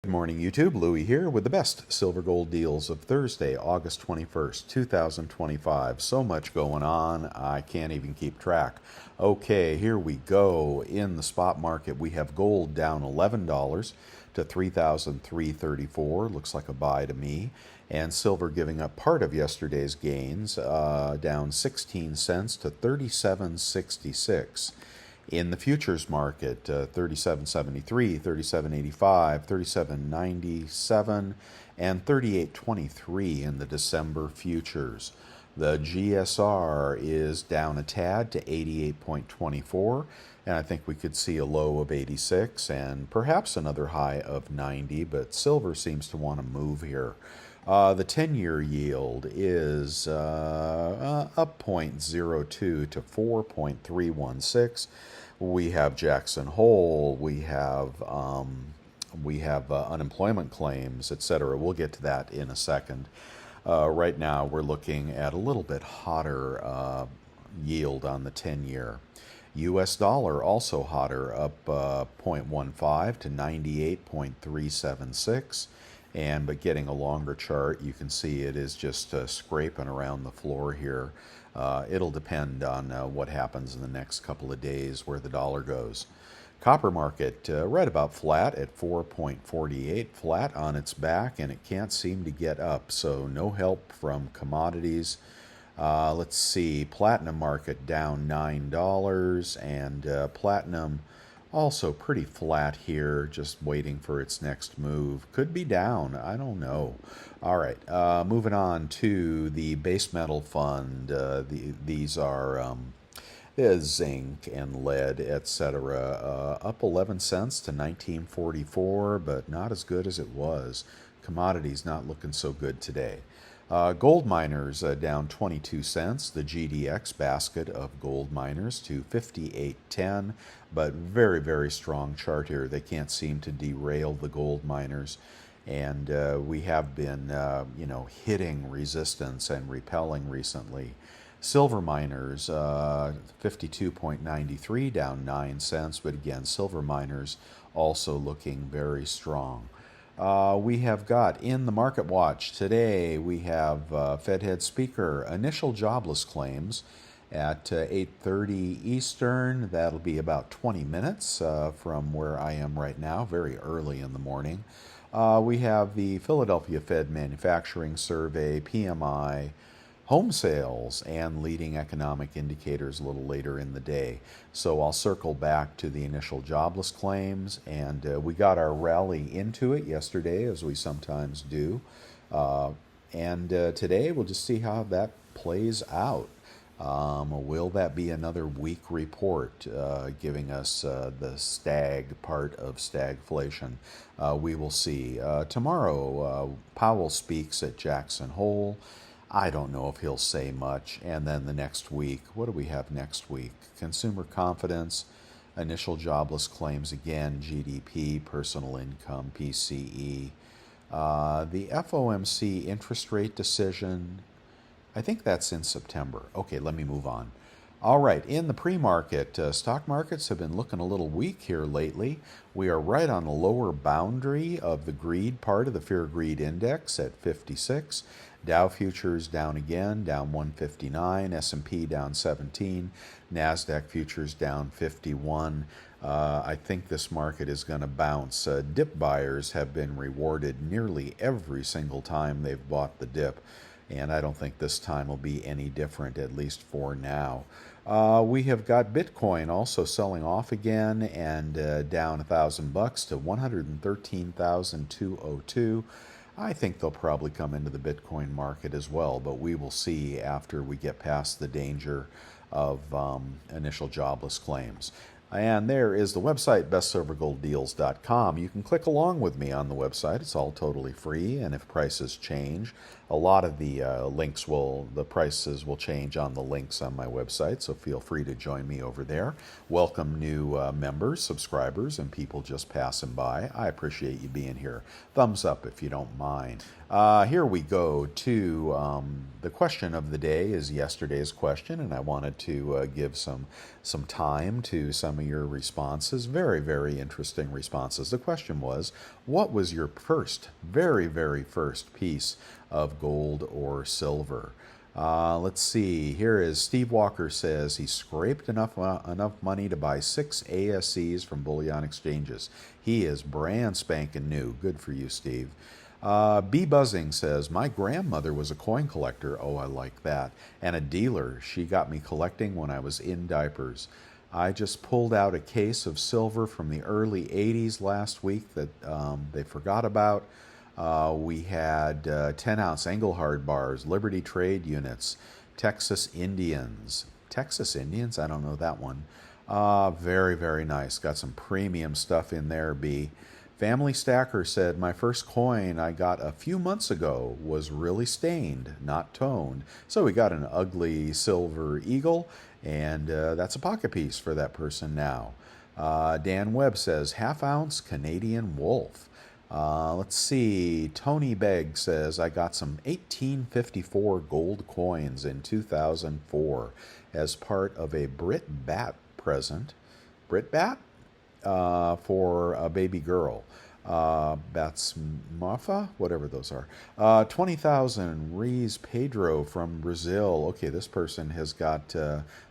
Good morning, YouTube. Louie here with the best silver gold deals of Thursday, August 21st, 2025. So much going on, I can't even keep track. Okay, here we go. In the spot market, we have gold down $11 to 3,334. Looks like a buy to me. And silver giving up part of yesterday's gains, down 16 cents to 37.66. In the futures market, 37.73, 37.85, 37.97, and 38.23 in the December futures. The GSR is down a tad to 88.24, and I think we could see a low of 86 and perhaps another high of 90, but silver seems to want to move here. The 10-year yield is up 0.02 to 4.316. We have Jackson Hole. We have unemployment claims, etc. We'll get to that in a second. Right now, we're looking at a little bit hotter yield on the 10-year. U.S. dollar also hotter, up 0.15 to 98.376. But getting a longer chart, you can see it is just scraping around the floor here. It'll depend on what happens in the next couple of days, where the dollar goes. Copper market right about flat at 4.48, flat on its back, and it can't seem to get up, so no help from commodities. Let's see, platinum market down $9, and platinum also pretty flat here, just waiting for its next move. Could be down, I don't know. All right, moving on to the base metal fund. These are zinc and lead, etc. Up 11 cents to 19.44, but not as good as it was. Commodities not looking so good today. Gold miners down 22 cents, the GDX basket of gold miners to 58.10, but very, very strong chart here. They can't seem to derail the gold miners, and we have been, hitting resistance and repelling recently. Silver miners, 52.93, down 9 cents, but again, silver miners also looking very strong. We have got in the Market Watch today, we have Fed head speaker, initial jobless claims at 8:30 Eastern. That'll be about 20 minutes from where I am right now, very early in the morning. We have the Philadelphia Fed Manufacturing Survey, PMI, home sales, and leading economic indicators a little later in the day. So I'll circle back to the initial jobless claims, and we got our rally into it yesterday, as we sometimes do. Today we'll just see how that plays out. Will that be another weak report giving us the stag part of stagflation? We will see. Tomorrow, Powell speaks at Jackson Hole. I don't know if he'll say much. And then the next week, what do we have next week? Consumer confidence, initial jobless claims again, GDP, personal income, PCE. The FOMC interest rate decision, I think that's in September. Okay, let me move on. All right, in the pre-market, stock markets have been looking a little weak here lately. We are right on the lower boundary of the greed part of the fear-greed index at 56. Dow futures down again, down 159. S&P down 17. NASDAQ futures down 51. I think this market is going to bounce. Dip buyers have been rewarded nearly every single time they've bought the dip, and I don't think this time will be any different, at least for now. We have got Bitcoin also selling off again, and down $1,000 to 113,202. I think they'll probably come into the Bitcoin market as well, but we will see after we get past the danger of initial jobless claims. And there is the website, bestsilvergolddeals.com. You can click along with me on the website. It's all totally free, and if prices change, a lot of the the prices will change on the links on my website, so feel free to join me over there. Welcome new members, subscribers, and people just passing by. I appreciate you being here. Thumbs up if you don't mind. Here we go to the question of the day is yesterday's question, and I wanted to give some time to some of your responses. Very, very interesting responses. The question was, what was your first, very, very first piece of gold or silver? Let's see. Here is Steve Walker says he scraped enough money to buy 6 ASCs from bullion exchanges. He is brand spanking new. Good for you, Steve. B Buzzing says, my grandmother was a coin collector. Oh, I like that. And a dealer. She got me collecting when I was in diapers. I just pulled out a case of silver from the early 80s last week that they forgot about. We had 10-ounce Engelhard bars, Liberty Trade units, Texas Indians. Texas Indians? I don't know that one. Very, very nice. Got some premium stuff in there, B. Family Stacker said, my first coin I got a few months ago was really stained, not toned. So we got an ugly silver eagle, and that's a pocket piece for that person now. Dan Webb says, half-ounce Canadian wolf. Let's see. Tony Begg says, I got some 1854 gold coins in 2004 as part of a Brit Bat present. Brit Bat? For a baby girl. Bats Mafa, whatever those are. 20,000 Rees Pedro from Brazil. Okay, this person has got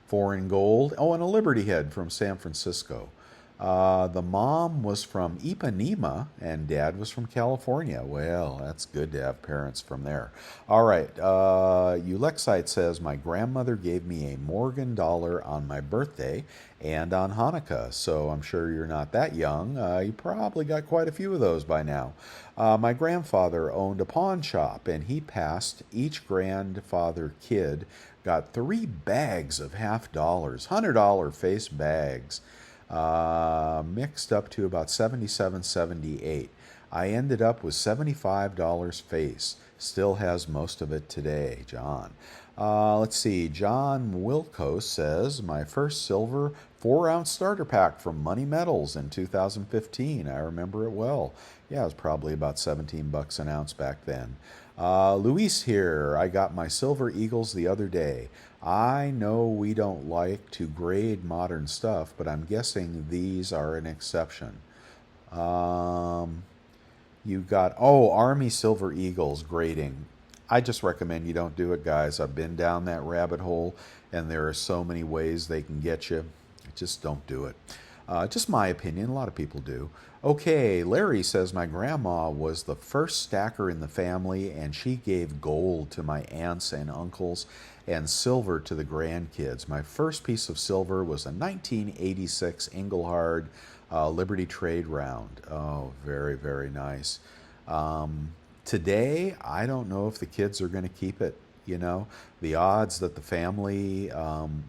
foreign gold. Oh, and a Liberty Head from San Francisco. The mom was from Ipanema and dad was from California. Well, that's good to have parents from there. All right. Ulexite says, my grandmother gave me a Morgan dollar on my birthday and on Hanukkah. So I'm sure you're not that young. You probably got quite a few of those by now. My grandfather owned a pawn shop and he passed each grandfather kid, got 3 bags of half dollars, $100 face bags. Mixed up to about 77, 78. I ended up with $75 face. Still has most of it today, John. Let's see. John Wilco says, my first silver 4-ounce starter pack from Money Metals in 2015. I remember it well. Yeah, it was probably about 17 bucks an ounce back then. Luis here. I got my silver eagles the other day. I know we don't like to grade modern stuff, but I'm guessing these are an exception. You got, Army Silver Eagles grading. I just recommend you don't do it, guys. I've been down that rabbit hole, and there are so many ways they can get you. Just don't do it. Just my opinion. A lot of people do. Okay, Larry says, my grandma was the first stacker in the family, and she gave gold to my aunts and uncles and silver to the grandkids. My first piece of silver was a 1986 Engelhard Liberty Trade round. Oh, very, very nice. Today, I don't know if the kids are going to keep it. You know, the odds that the family,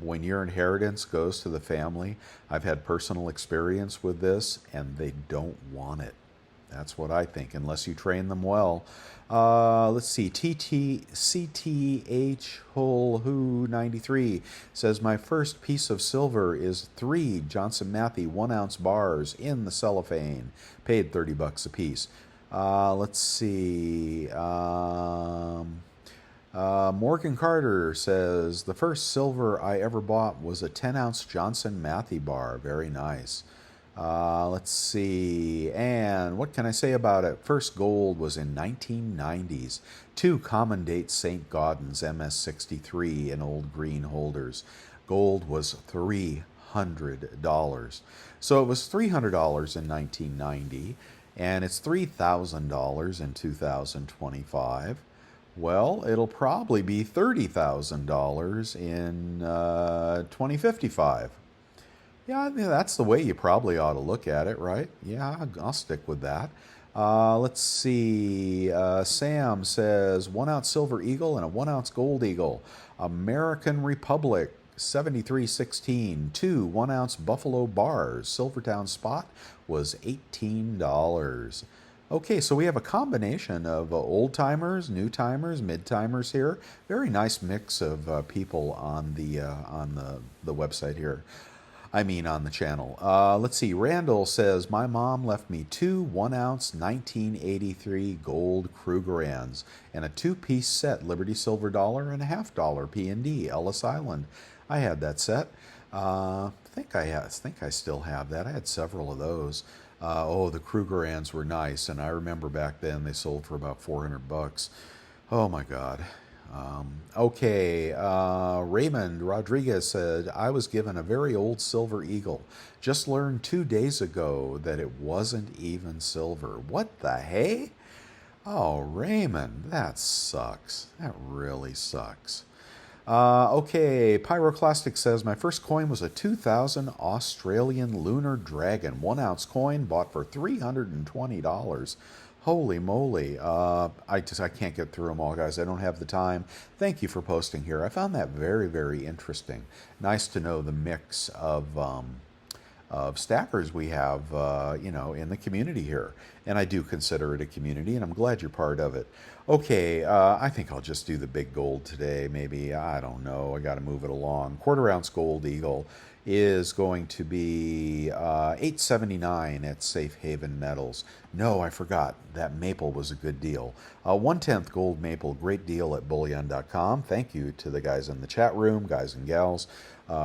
when your inheritance goes to the family, I've had personal experience with this, and they don't want it. That's what I think, unless you train them well. Let's see, CTH Hull Who 93 says, my first piece of silver is 3 Johnson Matthey 1-ounce bars in the cellophane. Paid 30 bucks a piece. Let's see. Morgan Carter says, the first silver I ever bought was a 10-ounce Johnson Matthey bar. Very nice. Let's see. And what can I say about it? First gold was in 1990s. 2 common date St. Gaudens MS63 in old green holders. Gold was $300. So it was $300 in 1990, and it's $3,000 in 2025. Well, it'll probably be $30,000 in 2055. Yeah, I think that's the way you probably ought to look at it, right? Yeah, I'll stick with that. Let's see. Sam says 1-ounce silver eagle and a 1-ounce gold eagle. American Republic 7316. 2 1-ounce buffalo bars. Silvertown spot was $18. Okay, so we have a combination of old timers, new timers, mid timers here. Very nice mix of people on the website here. I mean, on the channel. Let's see. Randall says, my mom left me two 1-ounce 1983 gold Krugerrands and a two-piece set Liberty Silver Dollar and a half-dollar P&D Ellis Island. I had that set. I think I still have that. I had several of those. Oh, the Krugerrands were nice, and I remember back then they sold for about $400. Oh my God. Okay, Raymond Rodriguez said, I was given a very old silver eagle. Just learned 2 days ago that it wasn't even silver. What the hey? Oh, Raymond, that sucks. That really sucks. Okay, Pyroclastic says, my first coin was a 2000 Australian Lunar Dragon, 1-ounce coin, bought for $320. Holy moly. I can't get through them all, guys. I don't have the time. Thank you for posting here. I found that very, very interesting. Nice to know the mix of stackers we have, in the community here. And I do consider it a community, and I'm glad you're part of it. Okay, I think I'll just do the big gold today, maybe. I don't know. I got to move it along. Quarter-ounce gold eagle is going to be $8.79 at Safe Haven Metals. No, I forgot. That maple was a good deal. 1/10 gold maple, great deal at bullion.com. Thank you to the guys in the chat room, guys and gals,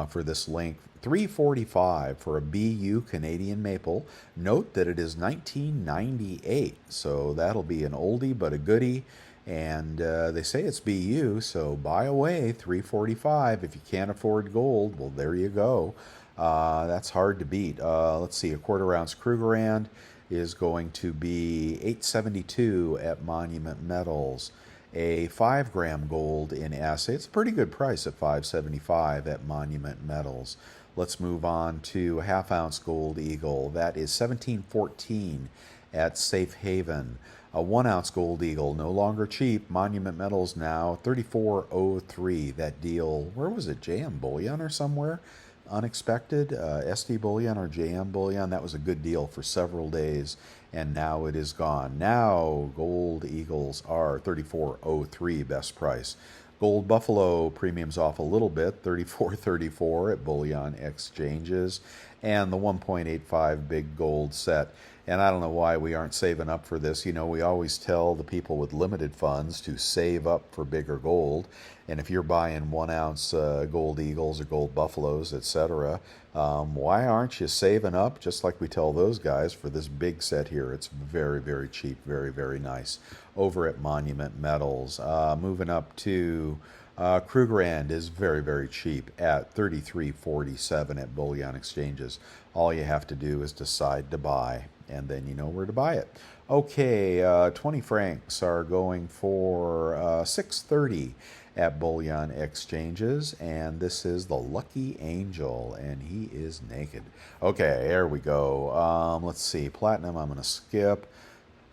for this link. $3.45 for a BU Canadian maple. Note that it is 1998, so that'll be an oldie but a goodie. And they say it's BU, so buy away, $3.45. If you can't afford gold, well, there you go. That's hard to beat. Let's see, a quarter-ounce Krugerrand is going to be $8.72 at Monument Metals. A 5-gram gold in assay, it's a pretty good price at $5.75 at Monument Metals. Let's move on to a half-ounce gold eagle. That is $17.14 at Safe Haven. A 1-ounce gold eagle, no longer cheap. Monument Metals now $34.03. That deal, where was it? JM Bullion or somewhere? Unexpected. SD Bullion or JM Bullion. That was a good deal for several days, and now it is gone. Now gold eagles are $34.03 best price. Gold Buffalo premium's off a little bit, $34.34 at Bullion Exchanges, and the 1.85 big gold set. And I don't know why we aren't saving up for this. You know, we always tell the people with limited funds to save up for bigger gold. And if you're buying 1-ounce gold eagles or gold buffaloes, etc., why aren't you saving up, just like we tell those guys, for this big set here? It's very, very cheap, very, very nice. Over at Monument Metals. Moving up to Krugerrand is very, very cheap at $33.47 at Bullion Exchanges. All you have to do is decide to buy, and then you know where to buy it. Okay, 20 francs are going for $6.30 at Bullion Exchanges, and this is the Lucky Angel, and he is naked. Okay, there we go. Let's see, platinum I'm going to skip.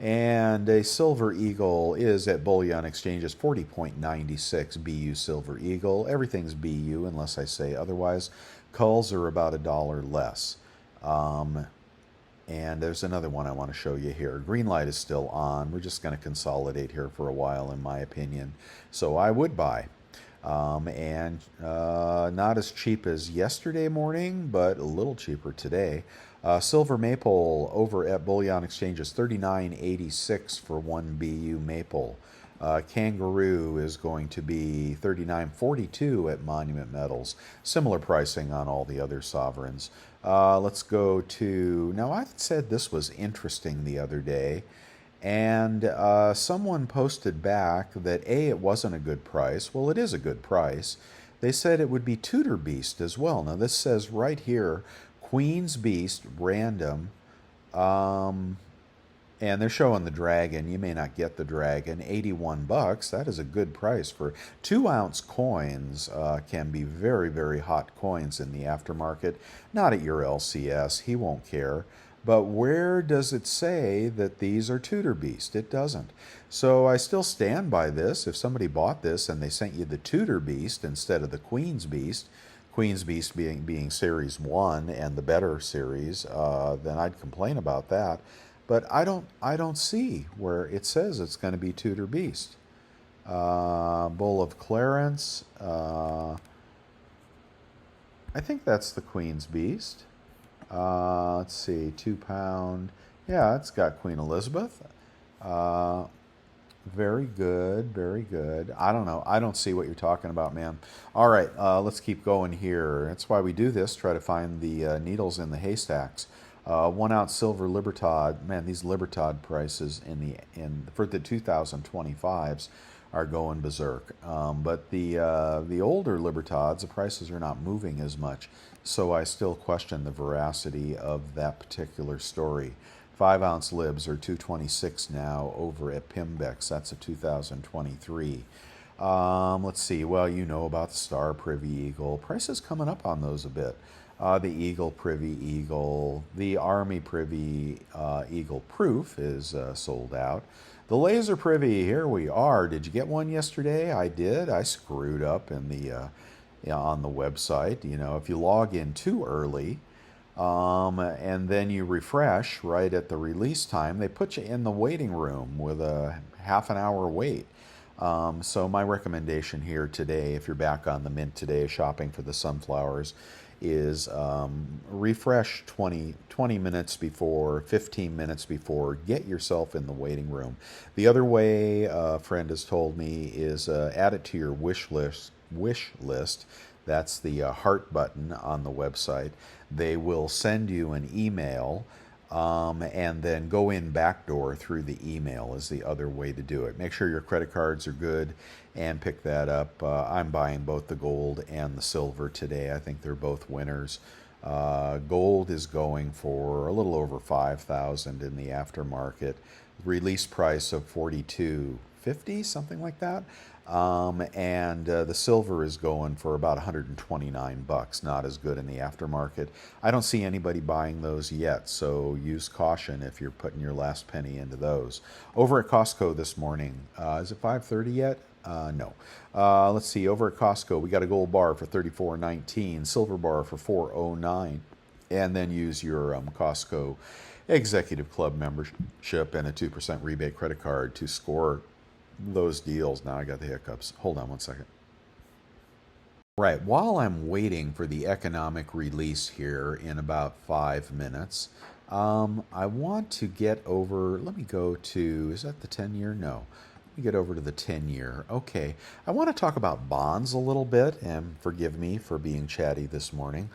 And a Silver Eagle is at Bullion Exchanges, 40.96 BU Silver Eagle. Everything's BU unless I say otherwise. Culls are about $1 less. And there's another one I want to show you here. Green light is still on. We're just going to consolidate here for a while, in my opinion. So I would buy. And not as cheap as yesterday morning, but a little cheaper today. Silver Maple over at Bullion Exchanges, $39.86 for 1 BU Maple. Kangaroo is going to be $39.42 at Monument Metals. Similar pricing on all the other sovereigns. Let's go to... Now, I said this was interesting the other day, and someone posted back that, A, it wasn't a good price. Well, it is a good price. They said it would be Tudor Beast as well. Now, this says right here, Queen's Beast, random, and they're showing the dragon. You may not get the dragon. $81. That is a good price for 2-ounce coins. Can be very, very hot coins in the aftermarket. Not at your LCS. He won't care. But where does it say that these are Tudor Beast? It doesn't. So I still stand by this. If somebody bought this and they sent you the Tudor Beast instead of the Queen's Beast being Series 1 and the better series, then I'd complain about that. But I don't see where it says it's going to be Tudor Beast. Bull of Clarence. I think that's the Queen's Beast. Let's see, 2 pound. Yeah, it's got Queen Elizabeth. Uh, Very good, very good. I don't know. I don't see what you're talking about, man. All right, let's keep going here. That's why we do this, try to find the needles in the haystacks. 1 ounce silver Libertad. Man, these Libertad prices in for the 2025s are going berserk. But the older Libertads, the prices are not moving as much. So I still question the veracity of that particular story. 5 ounce libs are 226 now over at Pimbex. That's a 2023. Let's see. Well, you know about the Star Privy Eagle. Prices coming up on those a bit. The Eagle Privy Eagle. The Army Privy Eagle Proof is sold out. The Laser Privy, here we are. Did you get one yesterday? I did. I screwed up in the on the website. You know, if you log in too early, and then you refresh right at the release time, they put you in the waiting room with a half an hour wait. So my recommendation here today, if you're back on the Mint today shopping for the sunflowers, is refresh 20 minutes before, 15 minutes before, get yourself in the waiting room. The other way, a friend has told me, is add it to your wish list. That's the heart button on the website. They will send you an email, and then go in backdoor through the email is the other way to do it. Make sure your credit cards are good and pick that up. I'm buying both the gold and the silver today. I think they're both winners. Gold is going for a little over 5,000 in the aftermarket. Release price of 42.50, something like that. And the silver is going for about 129 bucks. Not as good in the aftermarket. I don't see anybody buying those yet, so use caution if you're putting your last penny into those. Over at Costco this morning, is it 5:30 yet? No. Let's see. Over at Costco, we got a gold bar for $34.19, silver bar for $4.09, and then use your Costco Executive Club membership and a 2% rebate credit card to score those deals. Now I got the hiccups. Hold on one second. Right, while I'm waiting for the economic release here in about 5 minutes, I want to get over, let me go to, is that the 10-year? No. Let me get over to the 10-year. Okay, I want to talk about bonds a little bit, and forgive me for being chatty this morning.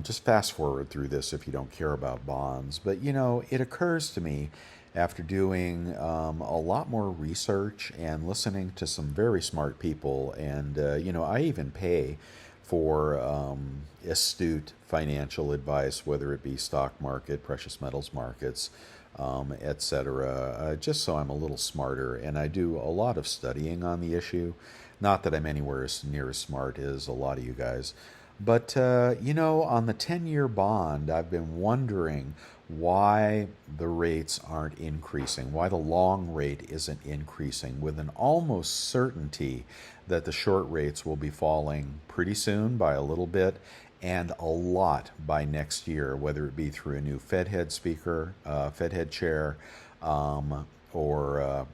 Just fast forward through this if you don't care about bonds. But, you know, it occurs to me after doing a lot more research and listening to some very smart people, and, you know, I even pay for astute financial advice, whether it be stock market, precious metals markets, etc., just so I'm a little smarter. And I do a lot of studying on the issue. Not that I'm anywhere as near as smart as a lot of you guys. But, you know, on the 10-year bond, I've been wondering why the rates aren't increasing, why the long rate isn't increasing, with an almost certainty that the short rates will be falling pretty soon by a little bit and a lot by next year, whether it be through a new Fed head speaker, Fed head chair, or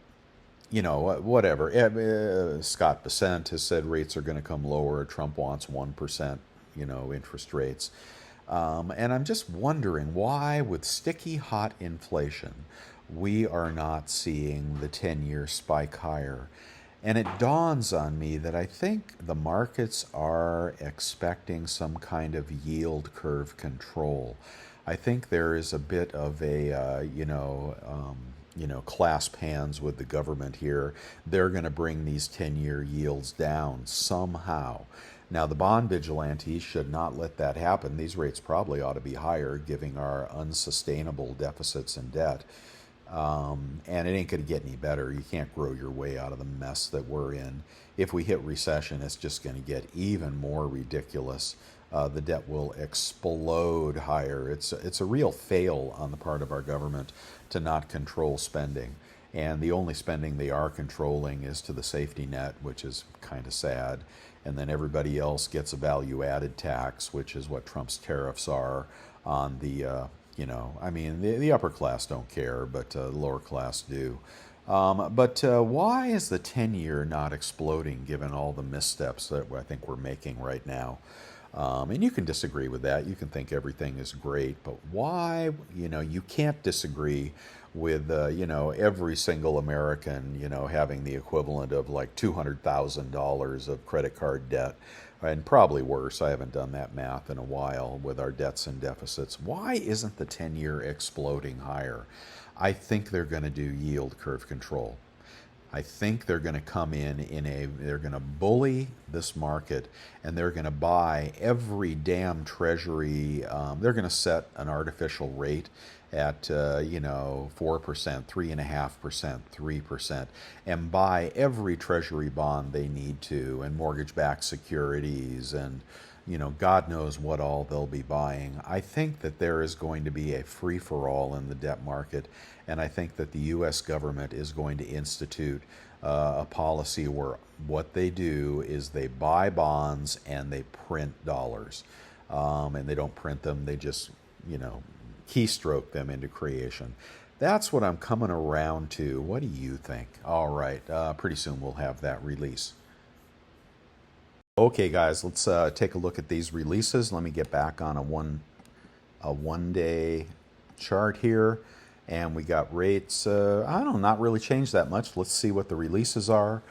you know, whatever. Scott Bessent has said rates are going to come lower. Trump wants 1%, you know, interest rates. And I'm just wondering why, with sticky hot inflation, we are not seeing the 10-year spike higher. And it dawns on me that I think the markets are expecting some kind of yield curve control. I think there is a bit of a, clasp hands with the government here. They're going to bring these 10-year yields down somehow. Now, the bond vigilantes should not let that happen. These rates probably ought to be higher, given our unsustainable deficits and debt. And it ain't going to get any better. You can't grow your way out of the mess that we're in. If we hit recession, it's just going to get even more ridiculous. The debt will explode higher. It's a real fail on the part of our government to not control spending. And the only spending they are controlling is to the safety net, which is kind of sad. And then everybody else gets a value-added tax, which is what Trump's tariffs are on the, the upper class don't care, but the lower class do. But why is the 10-year not exploding given all the missteps that I think we're making right now? And you can disagree with that. You can think everything is great, but why? You can't disagree with, every single American, having the equivalent of like $200,000 of credit card debt, and probably worse. I haven't done that math in a while with our debts and deficits. Why isn't the 10-year exploding higher? I think they're going to do yield curve control. I think they're going to come they're going to bully this market, and they're going to buy every damn treasury. They're going to set an artificial rate at 4%, 3.5%, 3%, and buy every treasury bond they need to, and mortgage-backed securities, and God knows what all they'll be buying. I think that there is going to be a free-for-all in the debt market, and I think that the U.S. government is going to institute a policy where what they do is they buy bonds and they print dollars. And they don't print them, they just, keystroke them into creation. That's what I'm coming around to. What do you think? All right, pretty soon we'll have that release. Okay, guys, let's take a look at these releases. Let me get back on a one day chart here, and we got rates. I don't know, not really changed that much. Let's see what the releases are.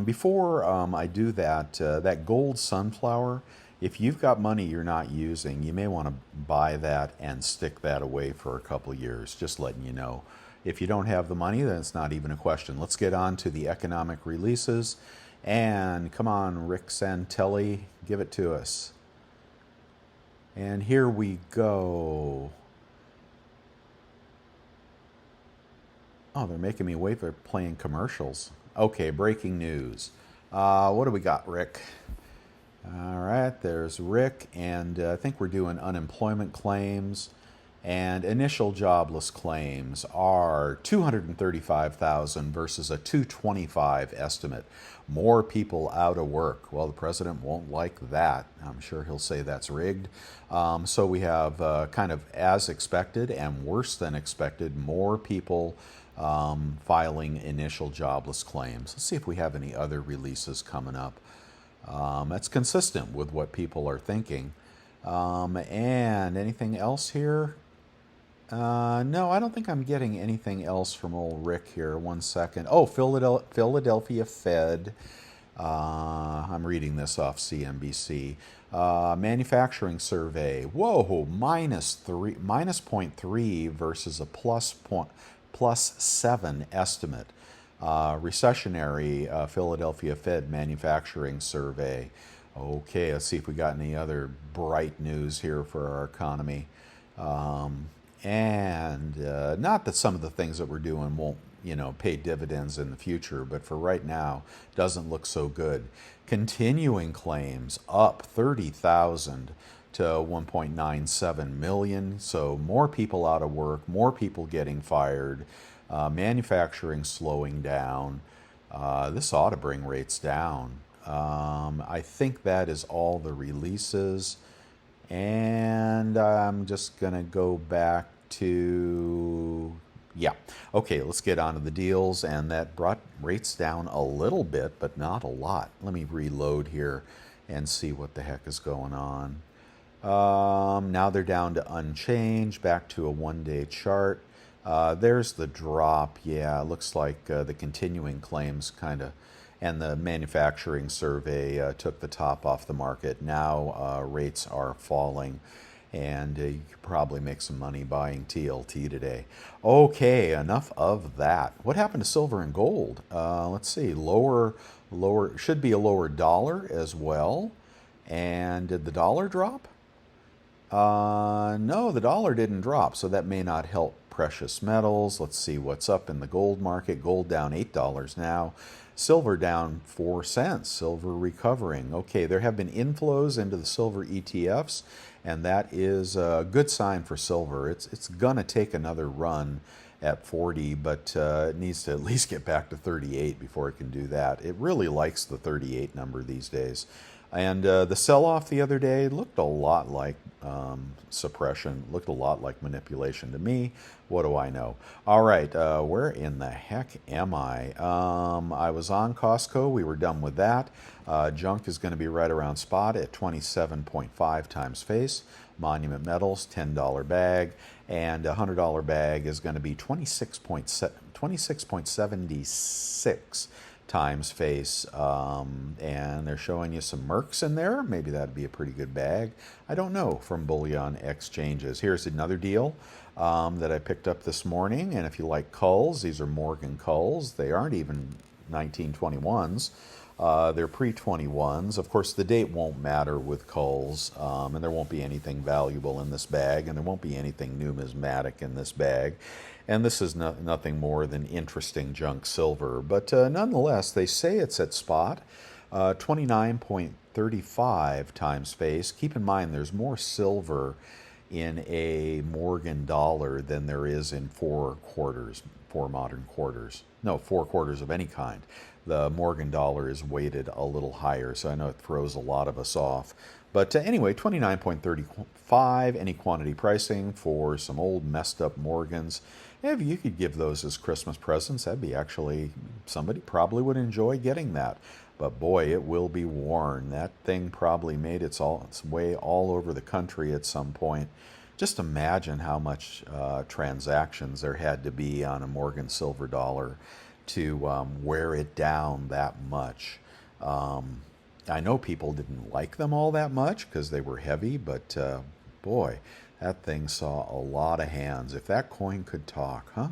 Before I do that, that gold sunflower. If you've got money you're not using, you may want to buy that and stick that away for a couple years. Just letting you know. If you don't have the money, then it's not even a question. Let's get on to the economic releases. And come on, Rick Santelli, give it to us. And here we go. Oh, they're making me wait for playing commercials. Okay, breaking news. What do we got, Rick? All right, there's Rick, and I think we're doing unemployment claims. And initial jobless claims are 235,000 versus a 225 estimate. More people out of work. Well, the president won't like that. I'm sure he'll say that's rigged. So we have kind of as expected and worse than expected, more people filing initial jobless claims. Let's see if we have any other releases coming up. That's consistent with what people are thinking. And anything else here? No, I don't think I'm getting anything else from old Rick here. One second. Oh, Philadelphia Fed. I'm reading this off CNBC. Manufacturing survey. Whoa, minus 0.3 versus a plus 7 estimate. Recessionary Philadelphia Fed manufacturing survey. Okay, let's see if we got any other bright news here for our economy. And not that some of the things that we're doing won't, pay dividends in the future, but for right now, doesn't look so good. Continuing claims up 30,000 to 1.97 million. So more people out of work, more people getting fired, manufacturing slowing down. This ought to bring rates down. I think that is all the releases. And I'm just going to go back to, yeah. Okay, let's get on to the deals. And that brought rates down a little bit, but not a lot. Let me reload here and see what the heck is going on. Now they're down to unchanged, back to a one-day chart. There's the drop. Yeah, it looks like the continuing claims kind of, and the manufacturing survey took the top off the market. Now rates are falling, and you could probably make some money buying TLT today. Okay, enough of that. What happened to silver and gold? Let's see, lower, should be a lower dollar as well. And did the dollar drop? No, the dollar didn't drop, so that may not help precious metals. Let's see what's up in the gold market. Gold down $8 now. Silver down 4 cents. Silver recovering. Okay, there have been inflows into the silver ETFs, and that is a good sign for silver. It's gonna take another run at 40, but it needs to at least get back to 38 before it can do that. It really likes the 38 number these days. And the sell-off the other day looked a lot like suppression. Looked a lot like manipulation to me. What do I know? All right, where in the heck am I? I was on Costco. We were done with that. Junk is going to be right around spot at 27.5 times face. Monument Metals, $10 bag, and a $100 bag is going to be 26.76 times face, and they're showing you some Mercs in there. Maybe that'd be a pretty good bag. I don't know, from bullion exchanges. Here's another deal that I picked up this morning, and if you like culls, these are Morgan culls. They aren't even 1921s. They're pre-21s. Of course, the date won't matter with culls, and there won't be anything valuable in this bag, and there won't be anything numismatic in this bag. And this is nothing more than interesting junk silver. But nonetheless, they say it's at spot, 29.35 times face. Keep in mind, there's more silver in a Morgan dollar than there is in four modern quarters. No, 4 quarters of any kind. The Morgan dollar is weighted a little higher, so I know it throws a lot of us off. But anyway, 29.35, any quantity pricing for some old messed up Morgans. If you could give those as Christmas presents, that'd be actually, somebody probably would enjoy getting that. But boy, it will be worn. That thing probably made its way all over the country at some point. Just imagine how much transactions there had to be on a Morgan silver dollar to wear it down that much. I know people didn't like them all that much because they were heavy, but boy, that thing saw a lot of hands. If that coin could talk, huh?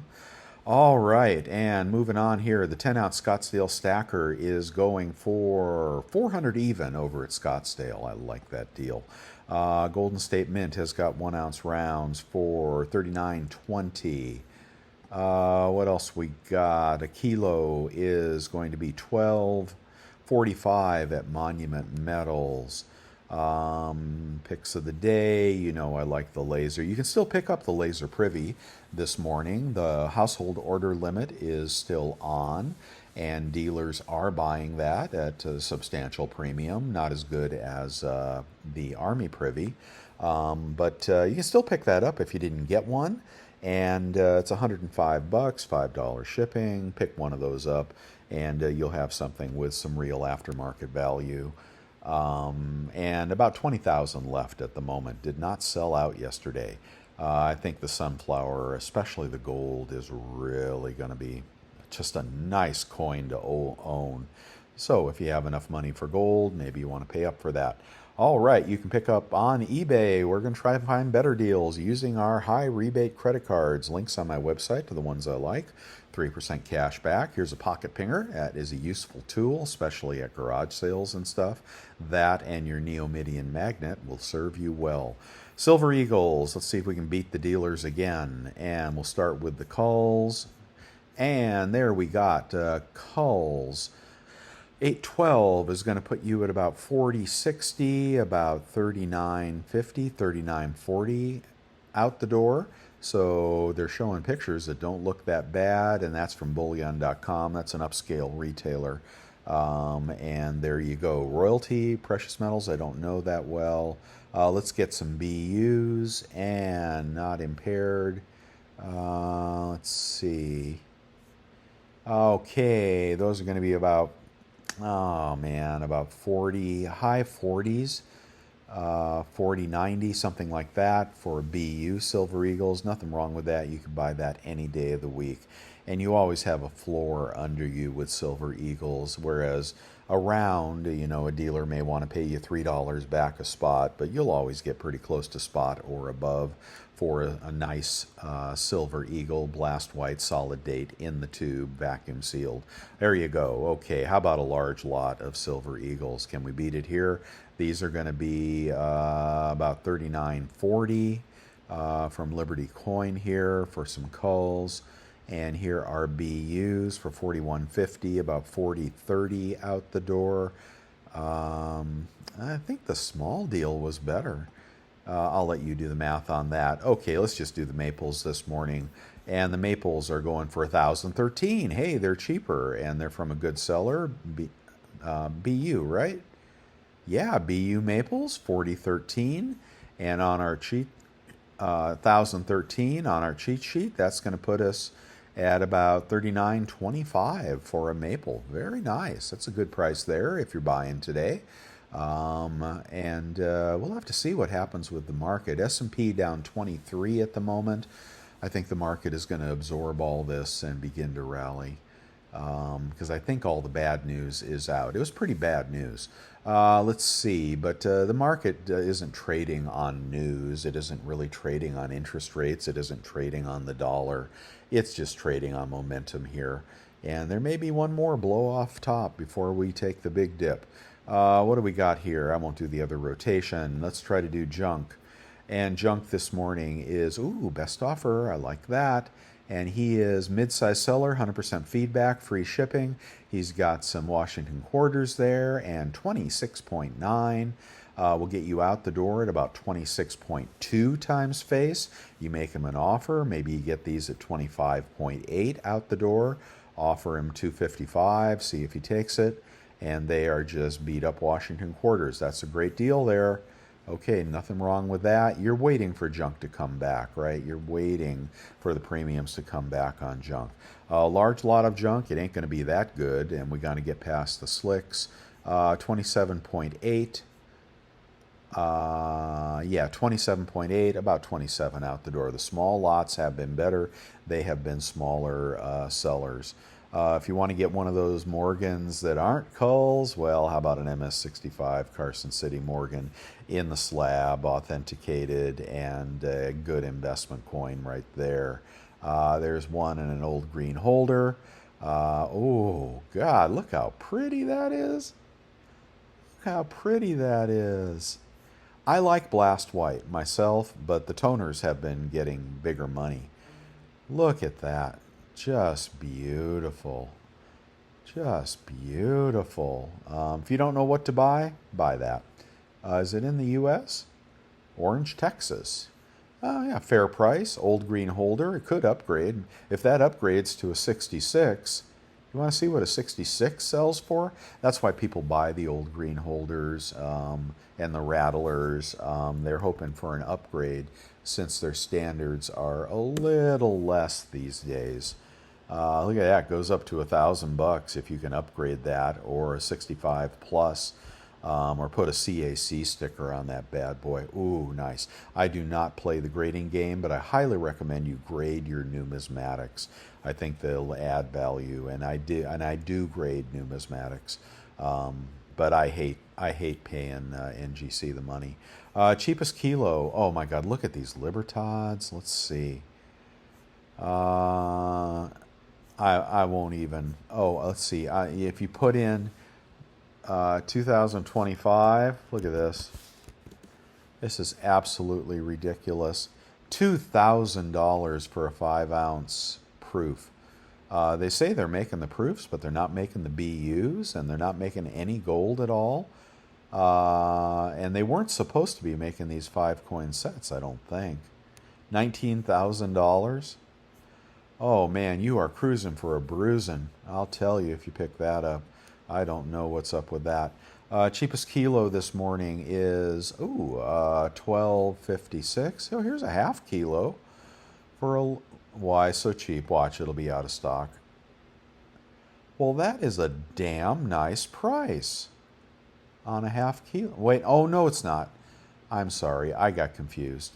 All right, and moving on here, the 10-ounce Scottsdale stacker is going for 400 even over at Scottsdale. I like that deal. Golden State Mint has got 1-ounce rounds for $39.20. What else we got? A kilo is going to be $12.45 at Monument Metals. Picks of the day, you know I like the laser. You can still pick up the laser privy this morning. The household order limit is still on, and dealers are buying that at a substantial premium. Not as good as the Army privy, but you can still pick that up if you didn't get one. And it's $105, $5 shipping. Pick one of those up, and you'll have something with some real aftermarket value. And about 20,000 left at the moment. Did not sell out yesterday. I think the sunflower, especially the gold, is really going to be just a nice coin to own. So if you have enough money for gold, maybe you want to pay up for that. All right, you can pick up on eBay. We're going to try to find better deals using our high rebate credit cards. Links on my website to the ones I like. 3% cash back. Here's a pocket pinger. That is a useful tool, especially at garage sales and stuff. That and your Neomidian magnet will serve you well. Silver Eagles. Let's see if we can beat the dealers again. And we'll start with the culls. And there we got culls. 812 is going to put you at about 40.60, about 39.50, 39.40 out the door. So they're showing pictures that don't look that bad, and that's from bullion.com. That's an upscale retailer. And there you go. Royalty, precious metals, I don't know that well. Let's get some BUs and not impaired. Let's see. Okay, those are going to be about, oh man, about 40, high 40s, 40.90, something like that for BU Silver Eagles. Nothing wrong with that. You can buy that any day of the week. And you always have a floor under you with Silver Eagles, whereas around, you know, a dealer may want to pay you $3 back a spot, but you'll always get pretty close to spot or above for a nice Silver Eagle blast white solid date in the tube, vacuum sealed. There you go. Okay, how about a large lot of Silver Eagles? Can we beat it here? These are going to be about $39.40 from Liberty Coin here for some culls. And here are BUs for $41.50, about $40.30 out the door. I think the small deal was better. I'll let you do the math on that. Okay, let's just do the maples this morning. And the maples are going for $1,013. Hey, they're cheaper, and they're from a good seller. BU, right? Yeah, BU maples, $40.13. And on our 1013 on our cheat sheet, that's going to put us at about 39.25 for a maple. Very nice. That's a good price there if you're buying today. And we'll have to see what happens with the market. S&P down 23 at the moment. I think the market is going to absorb all this and begin to rally, because I think all the bad news is out. It was pretty bad news. Let's see, but the market isn't trading on news. It isn't really trading on interest rates. It isn't trading on the dollar. It's just trading on momentum here. And there may be one more blow off top before we take the big dip. What do we got here? I won't do the other rotation. Let's try to do junk. And junk this morning is, ooh, best offer. I like that. And he is mid-size seller, 100% feedback, free shipping. He's got some Washington quarters there, and 26.9 will get you out the door at about 26.2 times face. You make him an offer. Maybe you get these at 25.8 out the door. Offer him 255, see if he takes it. And they are just beat up Washington quarters. That's a great deal there. Okay, nothing wrong with that. You're waiting for junk to come back, right? You're waiting for the premiums to come back on junk. A large lot of junk, it ain't going to be that good, and we got to get past the slicks. 27.8. Yeah, 27.8, about 27 out the door. The small lots have been better. They have been smaller sellers. If you want to get one of those Morgans that aren't culls, well, how about an MS65 Carson City Morgan in the slab, authenticated, and a good investment coin right there. There's one in an old green holder. Oh, God, look how pretty that is. Look how pretty that is. I like Blast White myself, but the toners have been getting bigger money. Look at that. Just beautiful. Just beautiful. If you don't know what to buy that. Is it in the U.S.? Orange, Texas. Oh, yeah, fair price. Old green holder. It could upgrade. If that upgrades to a 66, you want to see what a 66 sells for? That's why people buy the old green holders and the rattlers. They're hoping for an upgrade since their standards are a little less these days. Look at that, goes up to $1,000 if you can upgrade that, or a 65 plus, or put a CAC sticker on that bad boy. Ooh, nice. I do not play the grading game, but I highly recommend you grade your numismatics. I think they'll add value, and I do grade numismatics. But I hate paying NGC the money. Cheapest kilo. Oh my God, look at these Libertads. Let's see. I won't even. Oh, let's see. If you put in 2025, look at this. This is absolutely ridiculous. $2,000 for a 5-ounce proof. They say they're making the proofs, but they're not making the BUs, and they're not making any gold at all. And they weren't supposed to be making these 5-coin sets, I don't think. $19,000. Oh man, you are cruising for a bruising. I'll tell you if you pick that up. I don't know what's up with that. Cheapest kilo this morning is $12.56. Oh, here's a half kilo for a. Why so cheap? Watch, it'll be out of stock. Well, that is a damn nice price on a half kilo. Wait, oh no, it's not. I'm sorry, I got confused.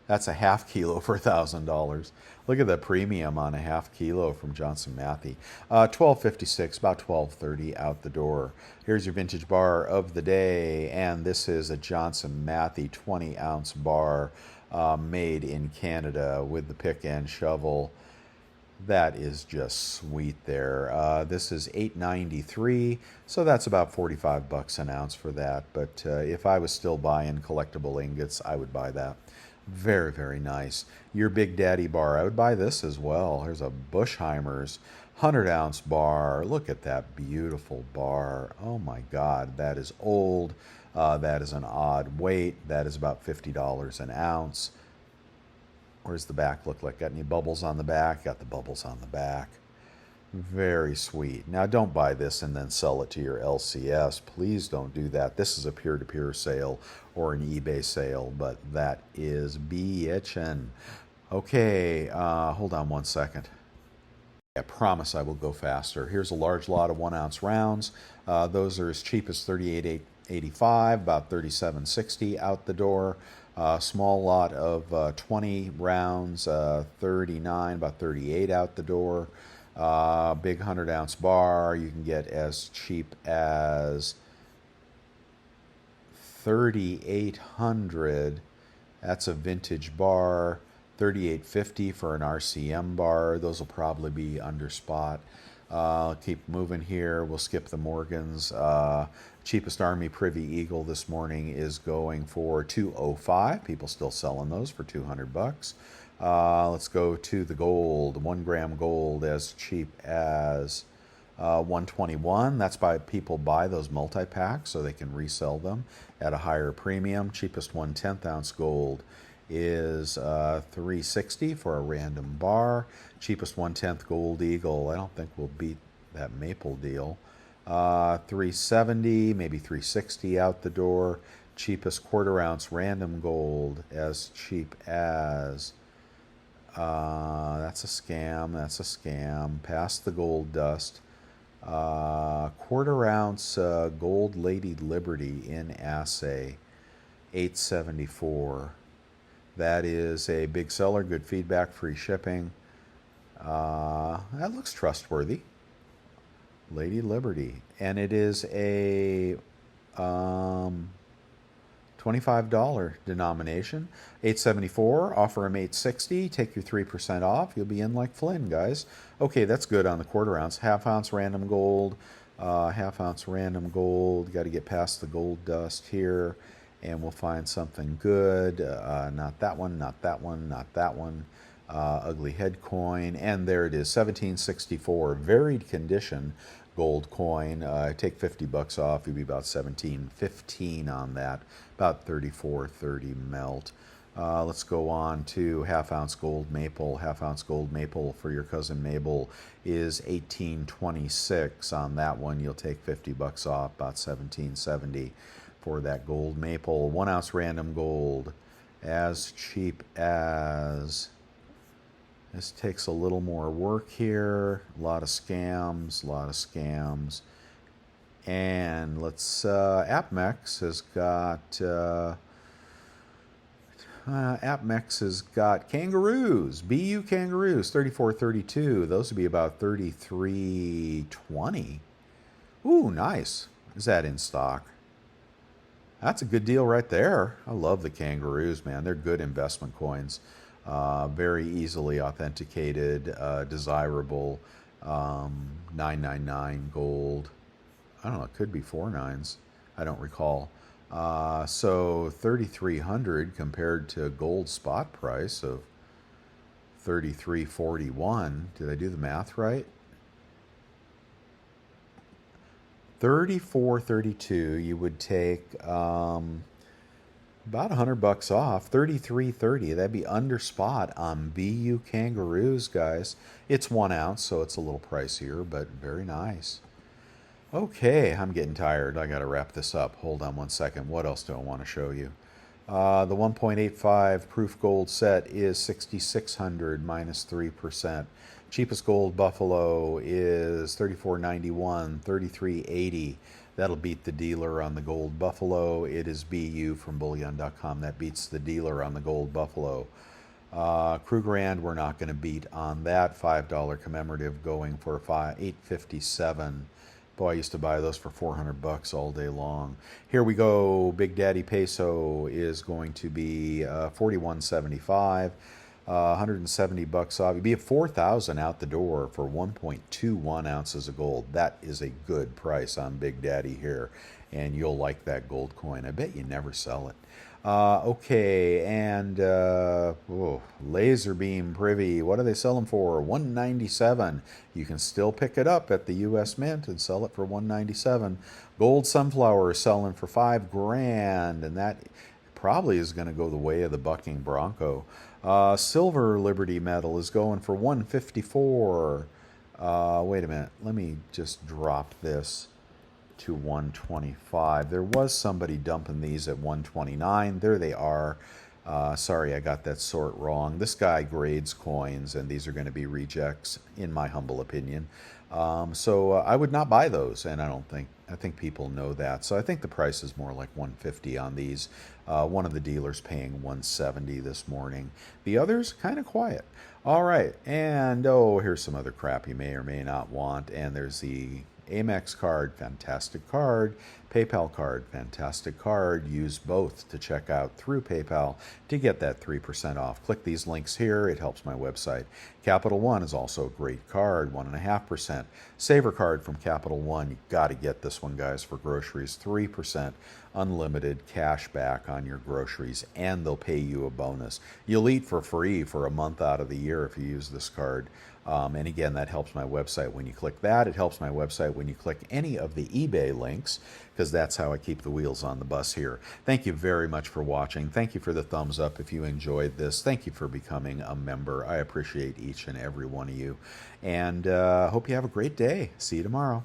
That's a half kilo for $1,000. Look at the premium on a half kilo from Johnson Matthey. $12.56, about $12.30 out the door. Here's your vintage bar of the day, and this is a Johnson Matthey 20-ounce bar made in Canada with the pick and shovel. That is just sweet there. This is $8.93, so that's about $45 an ounce for that. But if I was still buying collectible ingots, I would buy that. Very, very nice. Your Big Daddy bar, I would buy this as well. Here's a Bushheimer's 100-ounce bar. Look at that beautiful bar. Oh my God, that is old. That is an odd weight. That is about $50 an ounce. Where's the back look like? Got any bubbles on the back? Got the bubbles on the back. Very sweet. Now, don't buy this and then sell it to your LCS. Please don't do that. This is a peer-to-peer sale or an eBay sale, but that is bitchin'. Okay, hold on one second. I promise I will go faster. Here's a large lot of 1 ounce rounds. Those are as cheap as 38.85, about 37.60 out the door. Small lot of 20 rounds, 39, about 38 out the door. Big 100 ounce bar you can get as cheap as 3,800. That's a vintage bar. 38.50 for an RCM bar. Those will probably be under spot. Keep moving here. We'll skip the Morgans. Cheapest Army Privy Eagle this morning is going for 205. People still selling those for 200 bucks. Let's go to the gold. 1 gram gold as cheap as 121. That's why people buy those multi-packs so they can resell them at a higher premium. Cheapest 1/10 ounce gold is 360 for a random bar. Cheapest 1/10 gold eagle, I don't think we'll beat that maple deal. 370, maybe 360 out the door. Cheapest 1/4 ounce random gold as cheap as that's a scam. Past the gold dust. 1/4 ounce gold Lady Liberty in assay, 874. That is a big seller, good feedback, free shipping. That looks trustworthy. Lady Liberty. And it is a $25 denomination. 874, offer them 860, take your 3% off. You'll be in like Flynn, guys. Okay, that's good on the 1/4 ounce. 1/2 ounce random gold. 1/2 ounce random gold. Got to get past the gold dust here, and we'll find something good. Not that one, not that one, not that one. Ugly head coin, and there it is, 1764, varied condition gold coin. Take 50 bucks off, you'd be about 17.15 on that, about 34.30 melt. Let's go on to 1/2 ounce gold maple. 1/2 ounce gold maple for your cousin Mabel is 18.26 on that one. You'll take 50 bucks off, about 17.70 for that gold maple. 1 ounce random gold as cheap as, this takes a little more work here. A lot of scams. And let's, AppMex has got kangaroos, BU kangaroos, 34.32. Those would be about 33.20. Ooh, nice. Is that in stock? That's a good deal right there. I love the kangaroos, man. They're good investment coins. Very easily authenticated, desirable. 999 gold. I don't know, it could be 4.9s. I don't recall. So 3,300 compared to gold spot price of 33.41. Did I do the math right? 34.32. You would take about 100 bucks off. 33.30. That'd be under spot on BU kangaroos, guys. It's 1 ounce, so it's a little pricier, but very nice. Okay, I'm getting tired. I got to wrap this up. Hold on one second. What else do I want to show you? The 1.85 proof gold set is 6,600 minus 3%. Cheapest gold buffalo is 34.91, 33.80. That'll beat the dealer on the gold buffalo. It is BU from bullion.com. That beats the dealer on the gold buffalo. Krugerrand, we're not going to beat on that. $5 commemorative going for $8.57. Boy, I used to buy those for 400 bucks all day long. Here we go. Big Daddy Peso is going to be 41.75. 170 bucks off. You'd be at 4,000 out the door for 1.21 ounces of gold. That is a good price on Big Daddy here, and you'll like that gold coin. I bet you never sell it. Okay, and laser beam privy. What are they selling for? 197. You can still pick it up at the U.S. Mint and sell it for 197. Gold sunflower is selling for $5,000, and that probably is going to go the way of the bucking bronco. Silver Liberty metal is going for 154. Wait a minute. Let me just drop this to 125. There was somebody dumping these at 129. There they are. Sorry, I got that sort wrong. This guy grades coins, and these are going to be rejects, in my humble opinion. So I would not buy those, and I think people know that. So I think the price is more like 150 on these. One of the dealers paying 170 this morning. The others kind of quiet. All right, and oh, here's some other crap you may or may not want. And there's the Amex card, fantastic card. PayPal card, fantastic card. Use both to check out through PayPal to get that 3% off. Click these links here. It helps my website. Capital One is also a great card, 1.5%. Saver card from Capital One. You got to get this one, guys, for groceries. 3% unlimited cash back on your groceries, and they'll pay you a bonus. You'll eat for free for a month out of the year if you use this card. And again, that helps my website when you click that. It helps my website when you click any of the eBay links, because that's how I keep the wheels on the bus here. Thank you very much for watching. Thank you for the thumbs up if you enjoyed this. Thank you for becoming a member. I appreciate each and every one of you. And hope you have a great day. See you tomorrow.